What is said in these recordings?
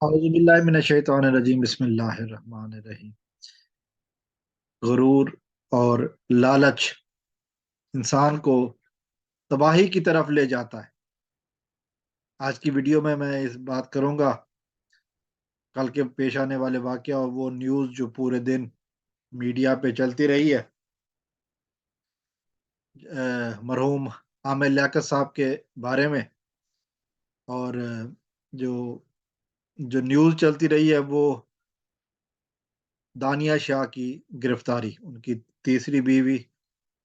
औज़ुबिल्लाहिमिनश्शैतानिर्रजीम बिस्मिल्लाहिर्रहमानिर्रहीम। गुरूर और लालच इंसान को तबाही की तरफ ले जाता है। आज की वीडियो में मैं इस बात करूंगा कल के पेश आने वाले वाकया और वो न्यूज़ जो पूरे दिन मीडिया पे चलती रही है, मरहूम आमिर लियाकत साहब के बारे में। और जो जो न्यूज़ चलती रही है वो दानिया शाह की गिरफ्तारी, उनकी तीसरी बीवी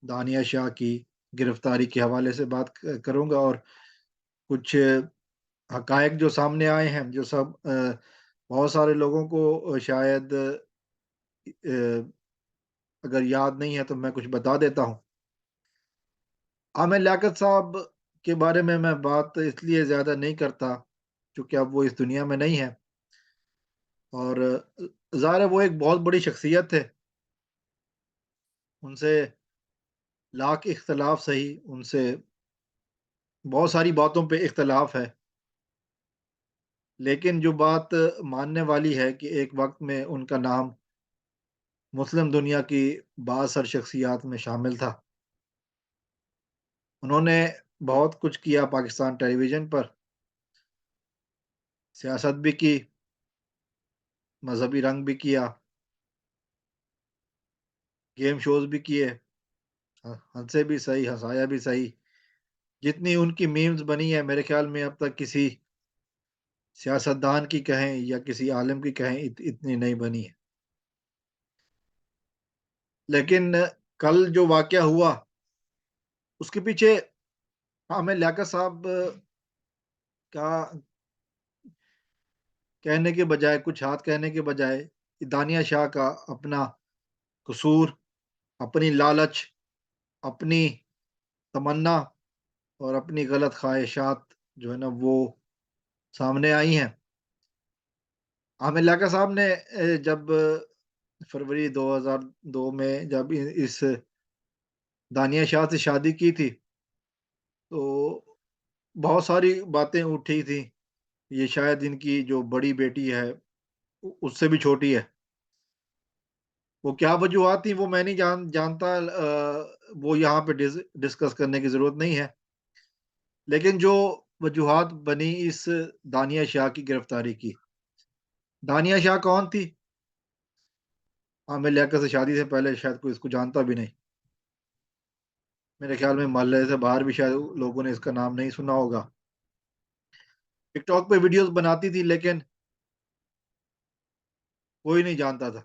दानिया शाह की गिरफ्तारी के हवाले से बात करूंगा। और कुछ हकायक जो सामने आए हैं, जो सब बहुत सारे लोगों को शायद अगर याद नहीं है तो मैं कुछ बता देता हूँ। आमिर लियाकत साहब के बारे में मैं बात इसलिए ज़्यादा नहीं करता क्योंकि अब वो इस दुनिया में नहीं है। और ज़ाहिर है वो एक बहुत बड़ी शख्सियत थे, उनसे लाख इख्तलाफ सही, उनसे बहुत सारी बातों पे इख्तलाफ है। लेकिन जो बात मानने वाली है कि एक वक्त में उनका नाम मुस्लिम दुनिया की बासर शख्सियात में शामिल था। उन्होंने बहुत कुछ किया पाकिस्तान टेलीविज़न पर, सियासत भी की, मज़हबी रंग भी किया, गेम शोज़ भी किए, हँसे भी सही, हँसाया भी सही। जितनी उनकी मीम्स बनी है मेरे ख़्याल में अब तक किसी सियासतदान की कहें या किसी आलिम की कहें इतनी नहीं बनी है। लेकिन कल जो वाक़या हुआ उसके पीछे आमिर लियाकत साहब का कहने के बजाय, कुछ हाथ कहने के बजाय, दानिया शाह का अपना कसूर, अपनी लालच, अपनी तमन्ना और अपनी गलत ख्वाहिशात जो है ना वो सामने आई हैं। आमिर लियाकत साहब ने जब फरवरी 2002 में जब इस दानिया शाह से शादी की थी, तो बहुत सारी बातें उठी थी। ये शायद इनकी जो बड़ी बेटी है उससे भी छोटी है। वो क्या वजूहात थी वो मैं नहीं जानता, वो यहाँ पे डिस्कस करने की ज़रूरत नहीं है। लेकिन जो वजूहात बनी इस दानिया शाह की गिरफ्तारी की, दानिया शाह कौन थी? आमिर लियाकत से शादी से पहले शायद कोई इसको जानता भी नहीं। मेरे ख्याल में मोहल्ले से बाहर भी शायद लोगों ने इसका नाम नहीं सुना होगा। टिकटॉक पे वीडियोज़ बनाती थी लेकिन कोई नहीं जानता था।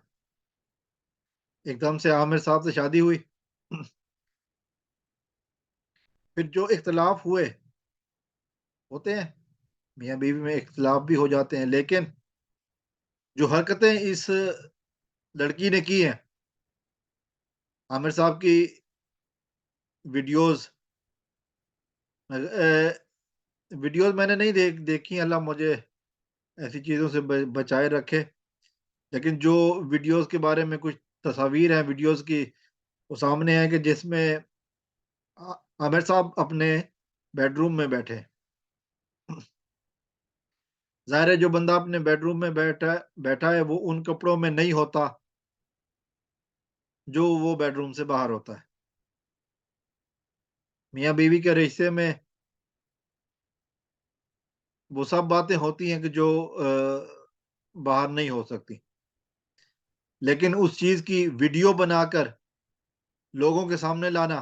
एकदम से आमिर साहब से शादी हुई। फिर जो इख्तिलाफ हुए, होते हैं, मियाँ-बीवी में इख्तिलाफ भी हो जाते हैं, लेकिन जो हरकतें इस लड़की ने की हैं, आमिर साहब की वीडियोज़, वीडियोज़ मैंने नहीं देखी, अल्लाह मुझे ऐसी चीज़ों से बचाए रखे। लेकिन जो वीडियोज़ के बारे में कुछ तस्वीर हैं वीडियोज़ की, वो सामने है कि जिसमें आमिर साहब अपने बेडरूम में बैठे हैं। ज़ाहिर है जो बंदा अपने बेडरूम में बैठा है वो उन कपड़ों में नहीं होता जो वो बेडरूम से बाहर होता है। मियाँ-बीवी के रिश्ते में वो सब बातें होती हैं कि जो बाहर नहीं हो सकती। लेकिन उस चीज़ की वीडियो बनाकर लोगों के सामने लाना,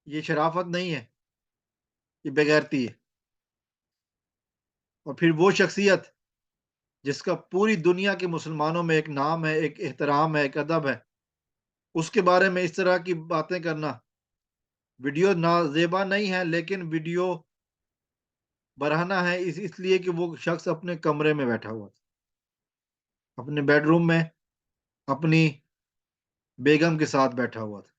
ये शराफ़त नहीं है, ये बेगैरती है। और फिर वो शख्सियत जिसका पूरी दुनिया के मुसलमानों में एक नाम है, एक एहतराम है, एक अदब है, उसके बारे में इस तरह की बातें करना, वीडियो नाज़ेबा नहीं है लेकिन वीडियो बरहना है इसलिए कि वो शख्स अपने कमरे में बैठा हुआ था, अपने बेडरूम में अपनी बेगम के साथ बैठा हुआ था।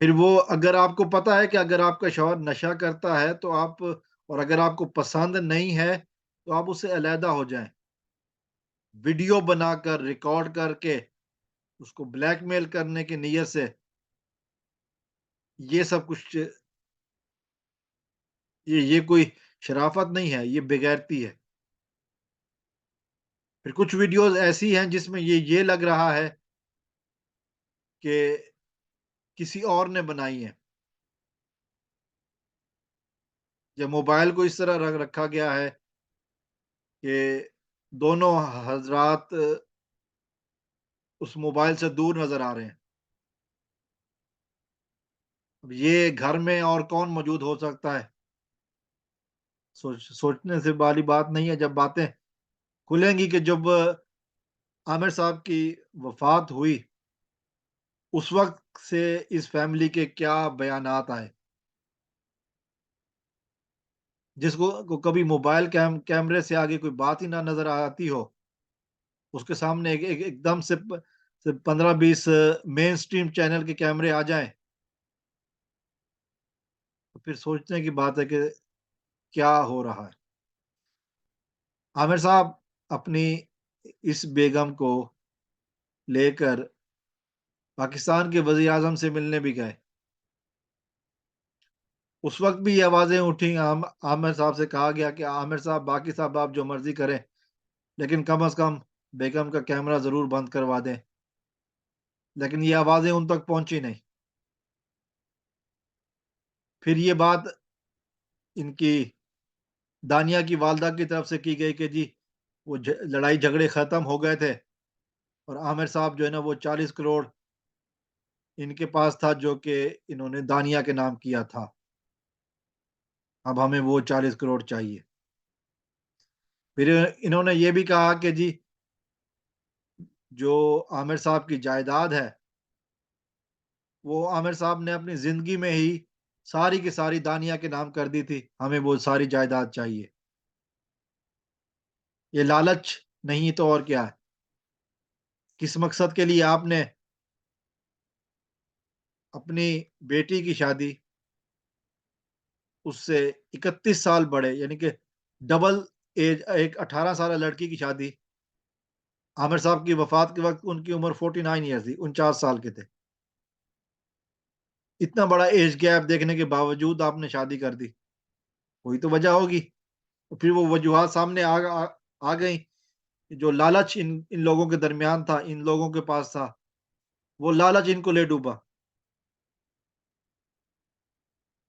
फिर वो, अगर आपको पता है कि अगर आपका शौहर नशा करता है तो आप, और अगर आपको पसंद नहीं है तो आप उससे अलहदा हो जाएँ। वीडियो बनाकर, रिकॉर्ड करके उसको ब्लैकमेल करने की नीयत से ये सब कुछ, ये कोई शराफ़त नहीं है, ये बेगैरती है। फिर कुछ वीडियोज़ ऐसी हैं जिसमें ये लग रहा है कि किसी और ने बनाई हैं। या मोबाइल को इस तरह रखा गया है कि दोनों हज़रात उस मोबाइल से दूर नज़र आ रहे हैं। अब ये घर में और कौन मौजूद हो सकता है? सोचने से वाली बात नहीं है। जब बातें खुलेंगी कि जब आमिर साहब की वफ़ात हुई, उस वक़्त से इस फ़ैमिली के क्या बयानात आए। जिसको को कभी मोबाइल कैमरे से आगे कोई बात ही ना नज़र आती हो, उसके सामने एक एक एकदम से 15-20 मेन स्ट्रीम चैनल के कैमरे आ जाएँ, तो फिर सोचने की बात है कि क्या हो रहा है। आमिर साहब अपनी इस बेगम को लेकर पाकिस्तान के वज़ीर-ए-आज़म से मिलने भी गए। उस वक़्त भी ये आवाज़ें उठी, आमिर साहब से कहा गया कि आमिर साहब, बाकी साहब आप जो मर्ज़ी करें, लेकिन कम से कम बेगम का कैमरा ज़रूर बंद करवा दें। लेकिन ये आवाज़ें उन तक पहुँची नहीं। फिर ये बात इनकी दानिया की वालदा की तरफ से की गई कि जी, वो लड़ाई झगड़े ख़त्म हो गए थे और आमिर साहब जो है ना वो 40 करोड़ इनके पास था जो कि इन्होंने दानिया के नाम किया था। अब हमें वो 40 करोड़ चाहिए। फिर इन्होंने ये भी कहा कि जी, जो आमिर साहब की जायदाद है, वो आमिर साहब ने अपनी ज़िंदगी में ही सारी की सारी दानिया के नाम कर दी थी। हमें वो सारी जायदाद चाहिए। ये लालच नहीं तो और क्या है? किस मकसद के लिए आपने अपनी बेटी की शादी उससे 31 साल बड़े यानी कि डबल एज एक 18 साल लड़की की शादी आमिर साहब की वफ़ात के वक़्त उनकी उम्र 49 ईयर्स थी, 49 साल के थे। इतना बड़ा एज गैप देखने के बावजूद आपने शादी कर दी, कोई तो वजह होगी। तो फिर वो वजूहात सामने आ गई, जो लालच इन इन लोगों के दरमियान था, इन लोगों के पास था, वो लालच इनको ले डूबा।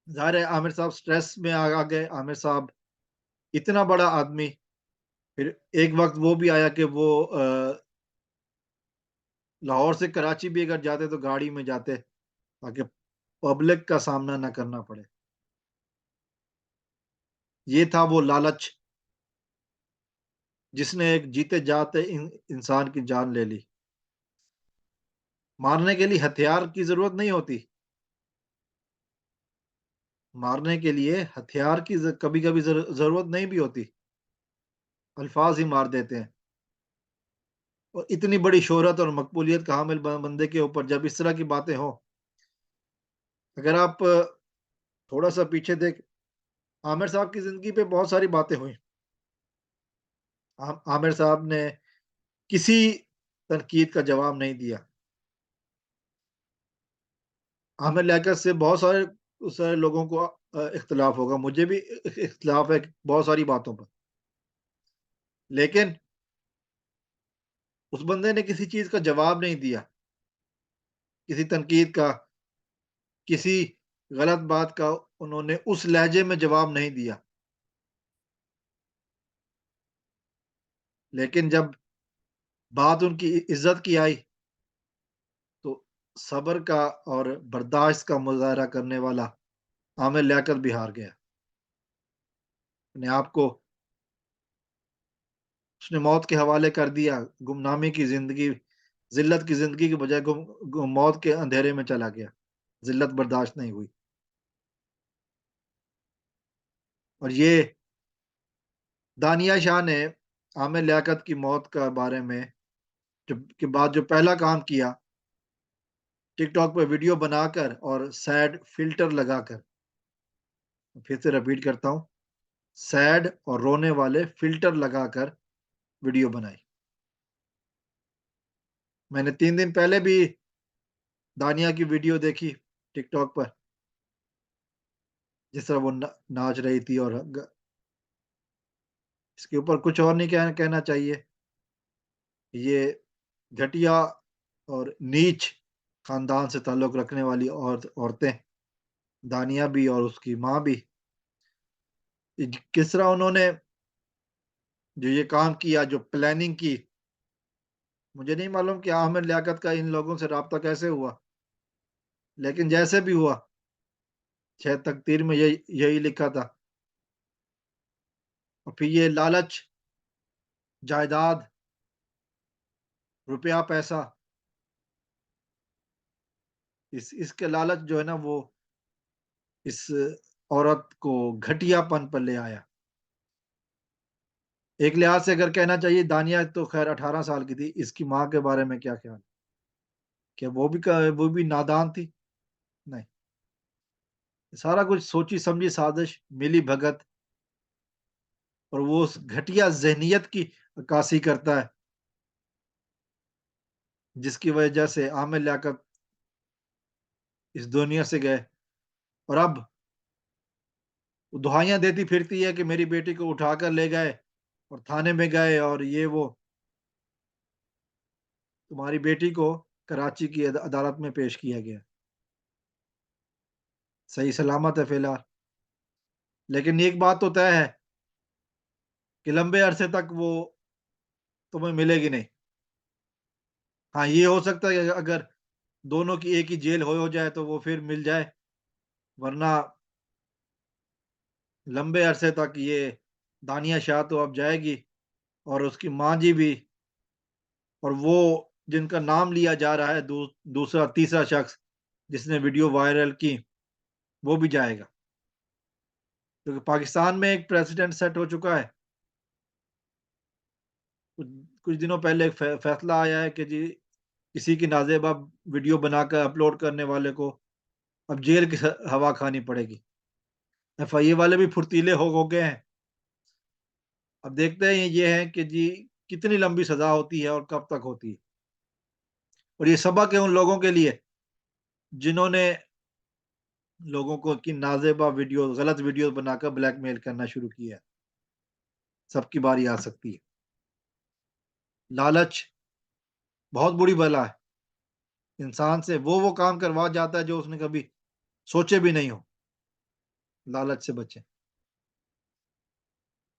ज़ाहिर है आमिर साहब स्ट्रेस में आ गए। आमिर साहब इतना बड़ा आदमी, फिर एक वक़्त वो भी आया कि वो लाहौर से कराची भी अगर जाते तो गाड़ी में जाते ताकि पब्लिक का सामना ना करना पड़े। ये था वो लालच जिसने एक जीते जाते इंसान की जान ले ली। मारने के लिए हथियार की ज़रूरत नहीं होती। मारने के लिए हथियार की कभी-कभी ज़रूरत नहीं भी होती। अल्फ़ाज़ ही मार देते हैं। और इतनी बड़ी शोहरत और मकबूलियत का हामिल बंदे के ऊपर जब इस तरह की बातें हों, अगर आप थोड़ा-सा पीछे आमिर साहब की ज़िंदगी पे बहुत सारी बातें हुई। आमिर साहब ने किसी तनकीद का जवाब नहीं दिया। आमिर लियाकत से बहुत सारे लोगों को इख्तिलाफ होगा, मुझे भी इख्तिलाफ है बहुत सारी बातों पर। लेकिन उस बंदे ने किसी चीज़ का जवाब नहीं दिया, किसी तनकीद का, किसी गलत बात का उन्होंने उस लहजे में जवाब नहीं दिया। लेकिन जब बात उनकी इज़्ज़त की आई, तो सब्र का और बर्दाश्त का मुज़ाहरा करने वाला आमिर लियाकत भी हार गया। अपने आप को उसने मौत के हवाले कर दिया, गुमनामी की ज़िंदगी, ज़िल्लत की ज़िंदगी के बजाय मौत के अंधेरे में चला गया। ज़िल्लत बर्दाश्त नहीं हुई। और ये दानिया शाह ने आमिर लियाकत की मौत के बारे में जब के बाद जो पहला काम किया, टिकटॉक पे वीडियो बनाकर और सैड फ़िल्टर लगाकर, फिर से रिपीट करता हूँ, सैड और रोने वाले फ़िल्टर लगाकर वीडियो बनाई। मैंने 3 दिन पहले भी दानिया की वीडियो देखी टिकटॉक पर, जिस तरह वो नाच रही थी और इसके ऊपर कुछ और नहीं कहना चाहिए। ये घटिया और नीच खानदान से ताल्लुक़ रखने वाली औरतें, दानिया भी और उसकी माँ भी, किस तरह उन्होंने जो ये काम किया, जो प्लानिंग की, मुझे नहीं मालूम कि आमिर लियाकत का इन लोगों से राब्ता कैसे हुआ, लेकिन जैसे भी हुआ, शायद तकदीर में यही यही लिखा था। और फिर ये लालच, जायदाद, रुपया, पैसा, इसके लालच जो है ना, वो इस औरत को घटियापन पर ले आया। एक लिहाज से अगर कहना चाहिए, दानिया तो ख़ैर 18 साल की थी, इसकी माँ के बारे में क्या ख़्याल? क्या वो भी नादान थी? नहीं, सारा कुछ सोची-समझी साज़िश, मिली-भगत, और वो उस घटिया ज़हनियत की अक्कासी करता है, जिसकी वजह से आमिर लियाकत इस दुनिया से गए, और अब वो दुहाइयाँ देती फिरती है कि मेरी बेटी को उठाकर ले गए और थाने में गए, और ये वो, तुम्हारी बेटी को कराची की अदालत में पेश किया गया। सही सलामत है फ़िलहाल, लेकिन एक बात तो तय है कि लंबे अरसे तक वो तुम्हें मिलेगी नहीं। हाँ, ये हो सकता है कि अगर दोनों की एक ही जेल हो जाए तो वो फिर मिल जाए, वरना लंबे अरसे तक ये दानिया शाह तो अब जाएगी, और उसकी माँ जी भी, और वो जिनका नाम लिया जा रहा है, दूसरा तीसरा शख्स जिसने वीडियो वायरल की, वो भी जाएगा। क्योंकि पाकिस्तान में एक प्रेसिडेंट सेट हो चुका है। कुछ कुछ दिनों पहले एक फैसला आया है कि जी, किसी की नाज़ेबा वीडियो बनाकर अपलोड करने वाले को अब जेल की हवा खानी पड़ेगी। एफआईए वाले भी फुर्तीले हो गए हैं। अब देखते हैं ये है कि जी, कितनी लंबी सज़ा होती है और कब तक होती है। और ये सबक है उन लोगों के लिए जिन्होंने लोगों को की नाज़ेबा वीडियो, गलत वीडियो बनाकर ब्लैकमेल करना शुरू किया है। सबकी बारी आ सकती है। लालच बहुत बुरी बला है। इंसान से वो काम करवा जाता है जो उसने कभी सोचे भी नहीं हो। लालच से बचें।